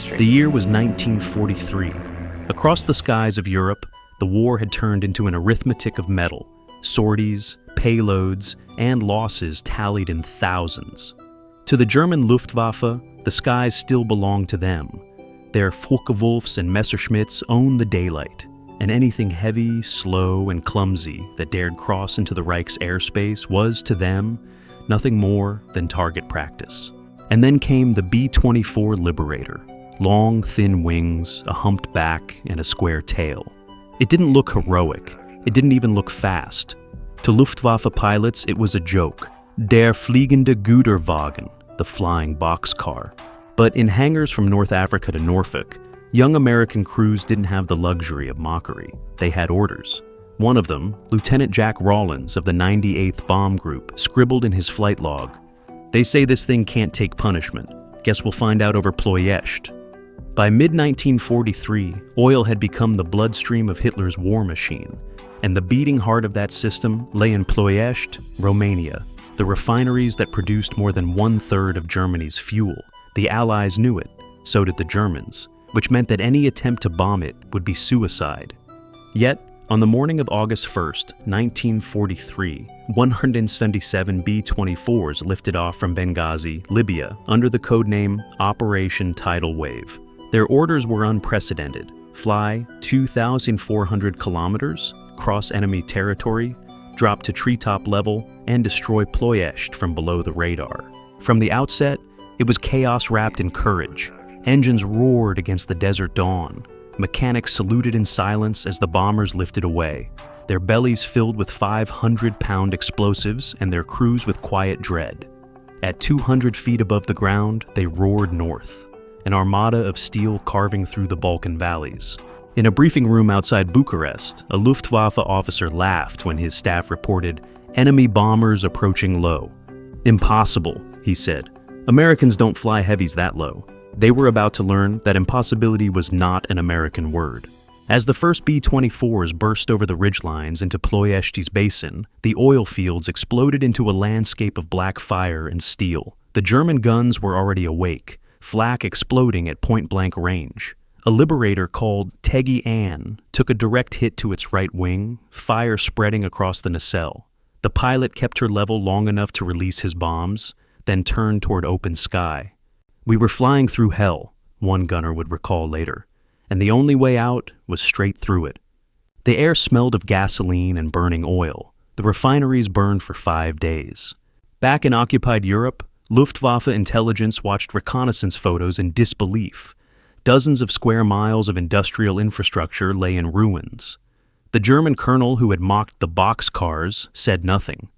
history. The year was 1943. Across the skies of Europe, the war had turned into an arithmetic of metal, sorties, payloads, and losses tallied in thousands. To the German Luftwaffe, the skies still belonged to them. Their Focke-Wulfs and Messerschmitts owned the daylight, and anything heavy, slow, and clumsy that dared cross into the Reich's airspace was, to them, nothing more than target practice. And then came the B-24 Liberator. Long, thin wings, a humped back, and a square tail. It didn't look heroic. It didn't even look fast. To Luftwaffe pilots, it was a joke. Der fliegende Güterwagen, the flying boxcar. But in hangars from North Africa to Norfolk, young American crews didn't have the luxury of mockery. They had orders. One of them, Lieutenant Jack Rawlins of the 98th Bomb Group, scribbled in his flight log, "They say this thing can't take punishment. Guess we'll find out over Ploiești." By mid-1943, oil had become the bloodstream of Hitler's war machine, and the beating heart of that system lay in Ploiești, Romania, the refineries that produced more than 1/3 of Germany's fuel. The Allies knew it, so did the Germans, which meant that any attempt to bomb it would be suicide. Yet, on the morning of August 1st, 1943, 177 B-24s lifted off from Benghazi, Libya, under the codename Operation Tidal Wave. Their orders were unprecedented: fly 2,400 kilometers, cross enemy territory, drop to treetop level, and destroy Ploiești from below the radar. From the outset, it was chaos wrapped in courage. Engines roared against the desert dawn. Mechanics saluted in silence as the bombers lifted away, their bellies filled with 500-pound explosives and their crews with quiet dread. At 200 feet above the ground, they roared north, an armada of steel carving through the Balkan valleys. In a briefing room outside Bucharest, a Luftwaffe officer laughed when his staff reported, "Enemy bombers approaching low." "Impossible," he said. "Americans don't fly heavies that low." They were about to learn that impossibility was not an American word. As the first B-24s burst over the ridgelines into Ploiești's basin, the oil fields exploded into a landscape of black fire and steel. The German guns were already awake, flak exploding at point-blank range. A Liberator called Teggy Ann took a direct hit to its right wing, fire spreading across the nacelle. The pilot kept her level long enough to release his bombs, then turned toward open sky. "We were flying through hell," one gunner would recall later, "and the only way out was straight through it." The air smelled of gasoline and burning oil. The refineries burned for 5 days. Back in occupied Europe, Luftwaffe intelligence watched reconnaissance photos in disbelief. Dozens of square miles of industrial infrastructure lay in ruins. The German colonel who had mocked the boxcars said nothing.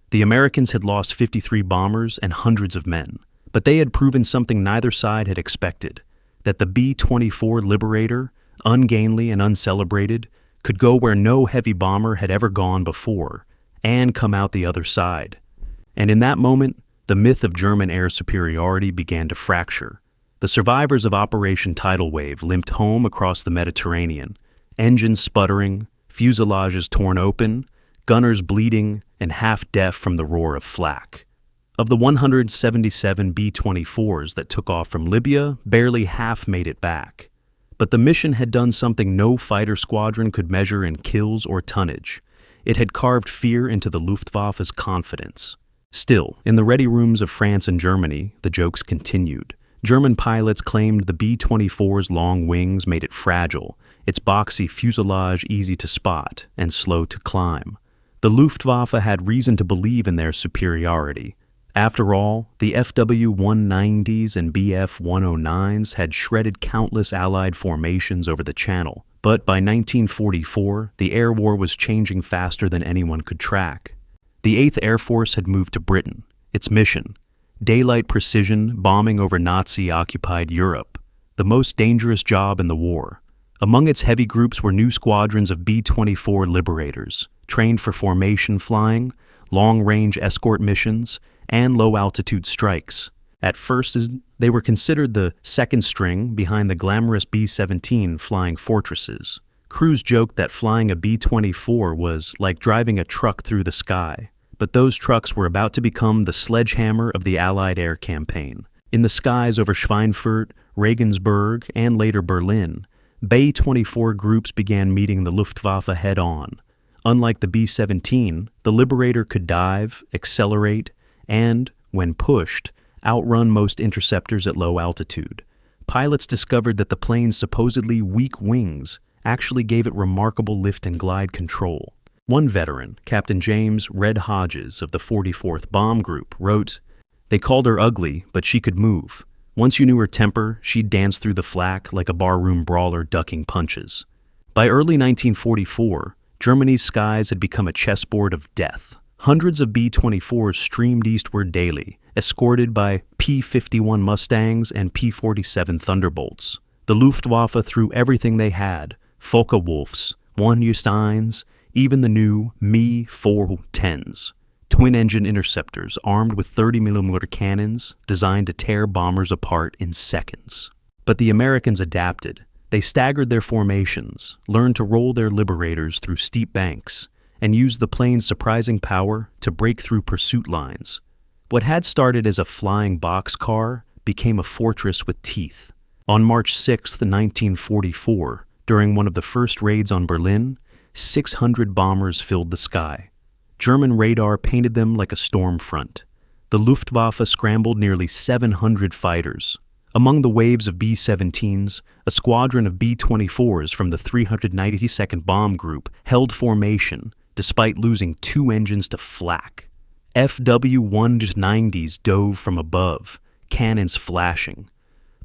The Americans had lost 53 bombers and hundreds of men, but they had proven something neither side had expected, that the B-24 Liberator, ungainly and uncelebrated, could go where no heavy bomber had ever gone before, and come out the other side. And in that moment, the myth of German air superiority began to fracture. The survivors of Operation Tidal Wave limped home across the Mediterranean, engines sputtering, fuselages torn open, gunners bleeding, and half-deaf from the roar of flak. Of the 177 B-24s that took off from Libya, barely half made it back. But the mission had done something no fighter squadron could measure in kills or tonnage. It had carved fear into the Luftwaffe's confidence. Still, in the ready rooms of France and Germany, the jokes continued. German pilots claimed the B-24's long wings made it fragile, its boxy fuselage easy to spot and slow to climb. The Luftwaffe had reason to believe in their superiority. After all, the FW-190s and Bf-109s had shredded countless Allied formations over the Channel, but by 1944, the air war was changing faster than anyone could track. The 8th Air Force had moved to Britain. Its mission: daylight precision bombing over Nazi-occupied Europe, the most dangerous job in the war. Among its heavy groups were new squadrons of B-24 Liberators, trained for formation flying, long-range escort missions, and low-altitude strikes. At first, they were considered the second string behind the glamorous B-17 flying fortresses. Crews joked that flying a B-24 was like driving a truck through the sky, but those trucks were about to become the sledgehammer of the Allied air campaign. In the skies over Schweinfurt, Regensburg, and later Berlin, B-24 groups began meeting the Luftwaffe head-on. Unlike the B-17, the Liberator could dive, accelerate, and, when pushed, outrun most interceptors at low altitude. Pilots discovered that the plane's supposedly weak wings actually gave it remarkable lift and glide control. One veteran, Captain James "Red" Hodges of the 44th Bomb Group, wrote, "They called her ugly, but she could move. Once you knew her temper, she'd dance through the flak like a barroom brawler ducking punches." By early 1944, Germany's skies had become a chessboard of death. Hundreds of B-24s streamed eastward daily, escorted by P-51 Mustangs and P-47 Thunderbolts. The Luftwaffe threw everything they had: Focke-Wulfs, 1U-Steins, even the new Me-410s. Twin-engine interceptors armed with 30mm cannons designed to tear bombers apart in seconds. But the Americans adapted. They staggered their formations, learned to roll their Liberators through steep banks, and used the plane's surprising power to break through pursuit lines. What had started as a flying boxcar became a fortress with teeth. On March 6, 1944, during one of the first raids on Berlin, 600 bombers filled the sky. German radar painted them like a storm front. The Luftwaffe scrambled nearly 700 fighters. Among the waves of B-17s, a squadron of B-24s from the 392nd Bomb Group held formation, despite losing 2 engines to flak. FW-190s dove from above, cannons flashing.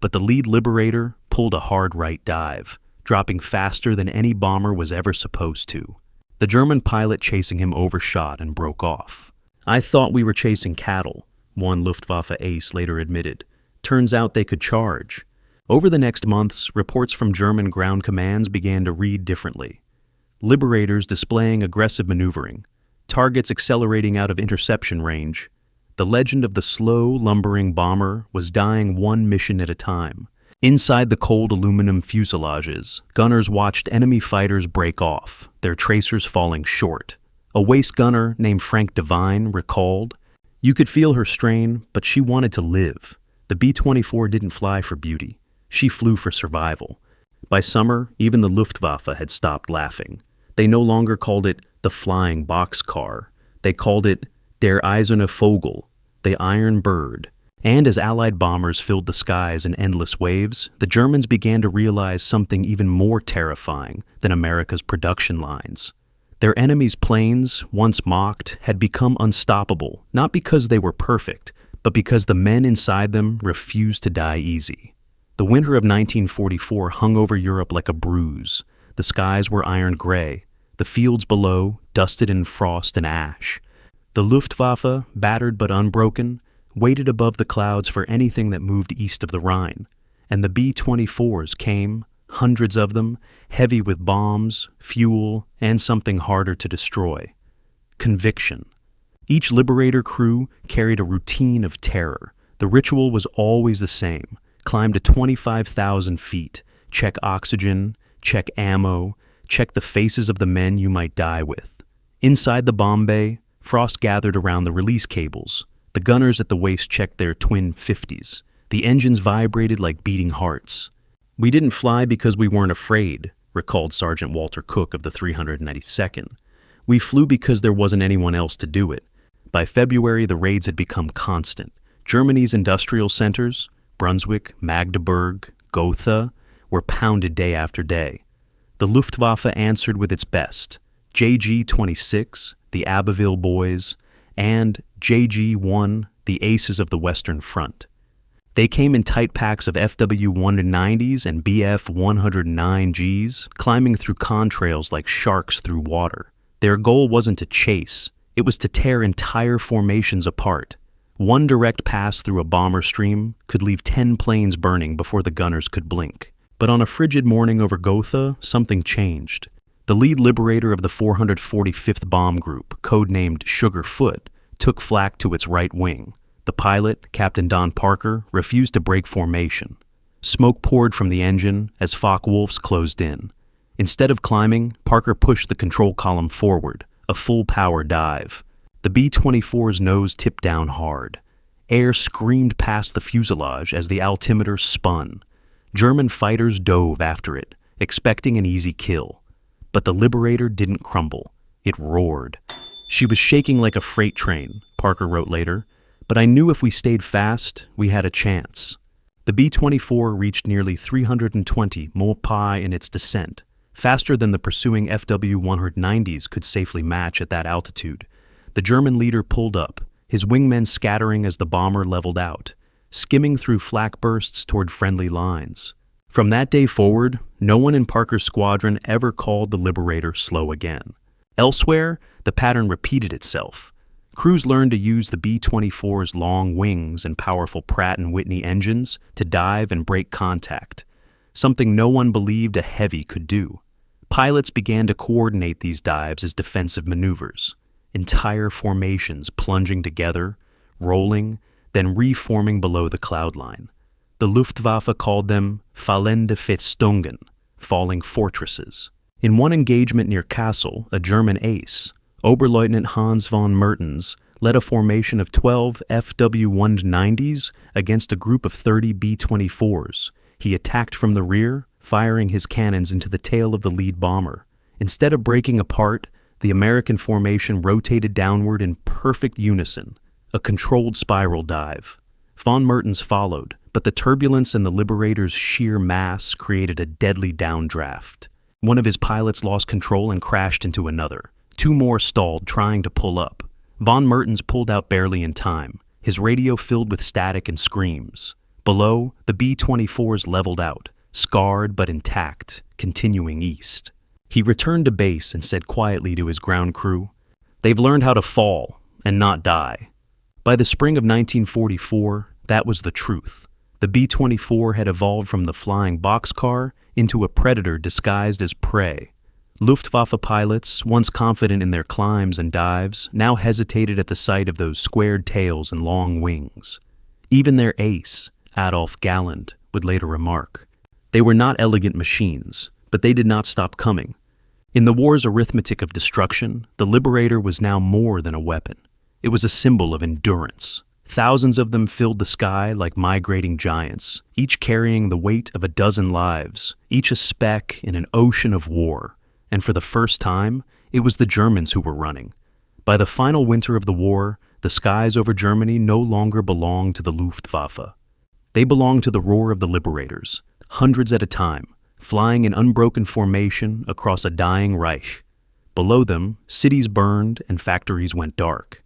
But the lead Liberator pulled a hard right dive, dropping faster than any bomber was ever supposed to. The German pilot chasing him overshot and broke off. "I thought we were chasing cattle," one Luftwaffe ace later admitted. "Turns out they could charge." Over the next months, reports from German ground commands began to read differently. Liberators displaying aggressive maneuvering, targets accelerating out of interception range. The legend of the slow, lumbering bomber was dying one mission at a time. Inside the cold aluminum fuselages, gunners watched enemy fighters break off, their tracers falling short. A waist gunner named Frank Devine recalled, "You could feel her strain, but she wanted to live. The B-24 didn't fly for beauty. She flew for survival." By summer, even the Luftwaffe had stopped laughing. They no longer called it the flying boxcar. They called it der eiserne Vogel, the iron bird. And as Allied bombers filled the skies in endless waves, the Germans began to realize something even more terrifying than America's production lines. Their enemies' planes, once mocked, had become unstoppable, not because they were perfect, but because the men inside them refused to die easy. The winter of 1944 hung over Europe like a bruise. The skies were iron gray, the fields below dusted in frost and ash. The Luftwaffe, battered but unbroken, waited above the clouds for anything that moved east of the Rhine, and the B-24s came, hundreds of them, heavy with bombs, fuel, and something harder to destroy: conviction. Each Liberator crew carried a routine of terror. The ritual was always the same: climb to 25,000 feet, check oxygen, check ammo, check the faces of the men you might die with. Inside the bomb bay, frost gathered around the release cables. The gunners at the waist checked their twin 50s. The engines vibrated like beating hearts. "We didn't fly because we weren't afraid," recalled Sergeant Walter Cook of the 392nd. "We flew because there wasn't anyone else to do it." By February, the raids had become constant. Germany's industrial centers, Brunswick, Magdeburg, Gotha, were pounded day after day. The Luftwaffe answered with its best: JG-26, the Abbeville Boys, and JG-1, the aces of the Western Front. They came in tight packs of FW-190s and BF-109Gs, climbing through contrails like sharks through water. Their goal wasn't to chase, it was to tear entire formations apart. One direct pass through a bomber stream could leave 10 planes burning before the gunners could blink. But on a frigid morning over Gotha, something changed. The lead Liberator of the 445th Bomb Group, codenamed Sugarfoot, took flak to its right wing. The pilot, Captain Don Parker, refused to break formation. Smoke poured from the engine as Focke-Wulfs closed in. Instead of climbing, Parker pushed the control column forward, a full-power dive. The B-24's nose tipped down hard. Air screamed past the fuselage as the altimeter spun. German fighters dove after it, expecting an easy kill. But the Liberator didn't crumble. It roared. "She was shaking like a freight train," Parker wrote later, "but I knew if we stayed fast, we had a chance." The B-24 reached nearly 320 mph in its descent, faster than the pursuing FW-190s could safely match at that altitude. The German leader pulled up, his wingmen scattering as the bomber leveled out, skimming through flak bursts toward friendly lines. From that day forward, no one in Parker's squadron ever called the Liberator slow again. Elsewhere, the pattern repeated itself. Crews learned to use the B-24's long wings and powerful Pratt & Whitney engines to dive and break contact, something no one believed a heavy could do. Pilots began to coordinate these dives as defensive maneuvers, entire formations plunging together, rolling, then reforming below the cloud line. The Luftwaffe called them fallende Festungen, falling fortresses. In one engagement near Kassel, a German ace, Oberleutnant Hans von Mertens, led a formation of 12 FW-190s against a group of 30 B-24s. He attacked from the rear, firing his cannons into the tail of the lead bomber. Instead of breaking apart, the American formation rotated downward in perfect unison, a controlled spiral dive. Von Mertens followed, but the turbulence and the Liberator's sheer mass created a deadly downdraft. One of his pilots lost control and crashed into another. Two more stalled, trying to pull up. Von Mertens pulled out barely in time, his radio filled with static and screams. Below, the B-24s leveled out, scarred but intact, continuing east. He returned to base and said quietly to his ground crew, "They've learned how to fall and not die." By the spring of 1944, that was the truth. The B-24 had evolved from the flying boxcar into a predator disguised as prey. Luftwaffe pilots, once confident in their climbs and dives, now hesitated at the sight of those squared tails and long wings. Even their ace, Adolf Galland, would later remark, "They were not elegant machines, but they did not stop coming." In the war's arithmetic of destruction, the Liberator was now more than a weapon. It was a symbol of endurance. Thousands of them filled the sky like migrating giants, each carrying the weight of a dozen lives, each a speck in an ocean of war. And for the first time, it was the Germans who were running. By the final winter of the war, the skies over Germany no longer belonged to the Luftwaffe. They belonged to the roar of the Liberators, hundreds at a time, flying in unbroken formation across a dying Reich. Below them, cities burned and factories went dark.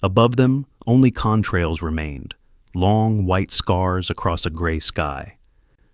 Above them, only contrails remained, long white scars across a gray sky.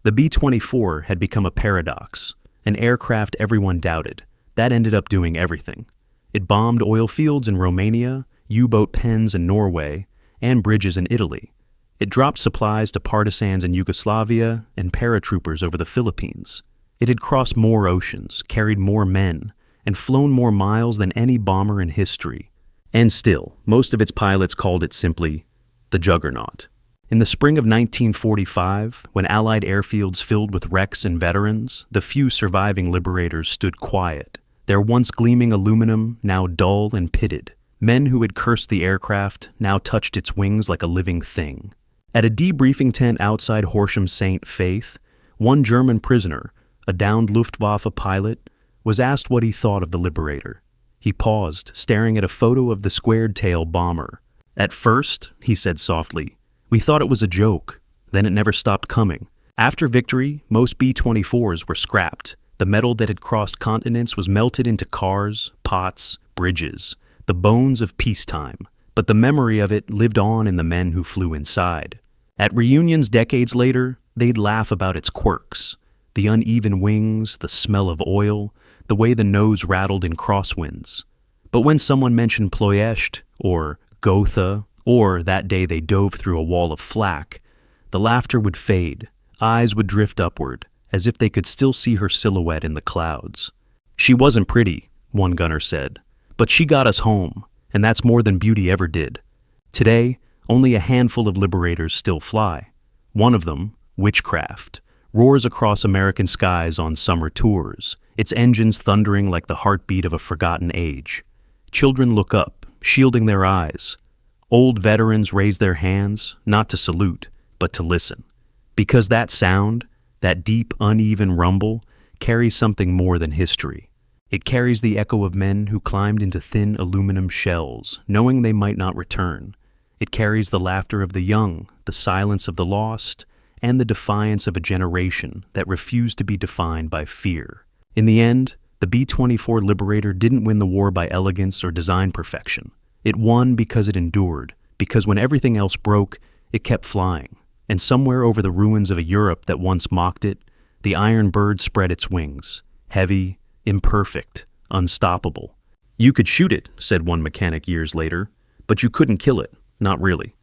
The B-24 had become a paradox, an aircraft everyone doubted. That ended up doing everything. It bombed oil fields in Romania, U-boat pens in Norway, and bridges in Italy. It dropped supplies to partisans in Yugoslavia and paratroopers over the Philippines. It had crossed more oceans, carried more men, and flown more miles than any bomber in history. And still, most of its pilots called it simply the Juggernaut. In the spring of 1945, when Allied airfields filled with wrecks and veterans, the few surviving Liberators stood quiet, their once gleaming aluminum now dull and pitted. Men who had cursed the aircraft now touched its wings like a living thing. At a debriefing tent outside Horsham St. Faith, one German prisoner, a downed Luftwaffe pilot, was asked what he thought of the Liberator. He paused, staring at a photo of the squared-tail bomber. "At first," he said softly, "we thought it was a joke. Then it never stopped coming. After victory, most B-24s were scrapped. The metal that had crossed continents was melted into cars, pots, bridges, the bones of peacetime. But the memory of it lived on in the men who flew inside. At reunions decades later, they'd laugh about its quirks. The uneven wings, the smell of oil, the way the nose rattled in crosswinds. But when someone mentioned Ploiești, or Gotha, or that day they dove through a wall of flak, the laughter would fade, eyes would drift upward, as if they could still see her silhouette in the clouds. "She wasn't pretty," one gunner said, "but she got us home, and that's more than beauty ever did." Today, only a handful of Liberators still fly. One of them, Witchcraft, roars across American skies on summer tours, its engines thundering like the heartbeat of a forgotten age. Children look up, shielding their eyes. Old veterans raise their hands, not to salute, but to listen. Because that sound, That deep, uneven rumble carries something more than history. It carries the echo of men who climbed into thin aluminum shells, knowing they might not return. It carries the laughter of the young, the silence of the lost, and the defiance of a generation that refused to be defined by fear. In the end, the B-24 Liberator didn't win the war by elegance or design perfection. It won because it endured, because when everything else broke, it kept flying. And somewhere over the ruins of a Europe that once mocked it, the iron bird spread its wings, heavy, imperfect, unstoppable. "You could shoot it," said one mechanic years later, "but you couldn't kill it, not really."